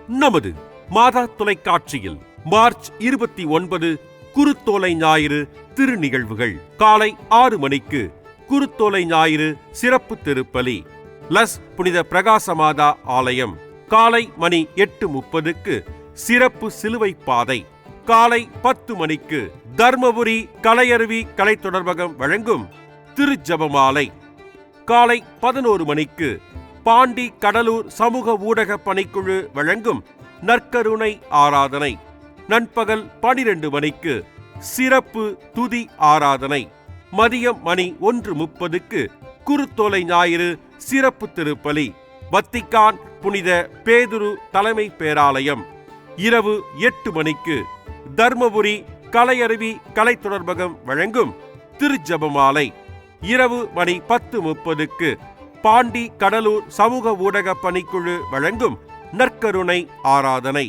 நமது மாதா தொலைக்காட்சியில் மார்ச் 29 குருத்தோலை ஞாயிறு திருநிகழ்வுகள். காலை 6 மணிக்கு குருத்தோலை ஞாயிறு சிறப்பு திருப்பலி, லஸ் புனித பிரகாசமாதா ஆலயம். காலை மணி 8:30க்கு சிறப்பு சிலுவை பாதை. காலை 10 மணிக்கு தர்மபுரி கலையருவி கலை தொடர்பகம் வழங்கும் திருஜபமாலை. காலை 11 மணிக்கு பாண்டி கடலூர் சமூக ஊடக பணிக்குழு வழங்கும் நற்கருணை ஆராதனை. நண்பகல் 12 மணிக்கு சிறப்பு துதி ஆராதனை. மதியம் மணி 1:30க்கு குருத்தோலை ஞாயிறு சிறப்பு திருப்பலி, வத்திக்கான் புனித பேதுரு தலைமை பேராலயம். இரவு 8 மணிக்கு தர்மபுரி கலையருவி கலை தொடர்பகம் வழங்கும் திருஜபமாலை. இரவு மணி 10:30க்கு பாண்டி கடலூர் சமூக ஊடக பணிக்குழு வழங்கும் நற்கருணை ஆராதனை.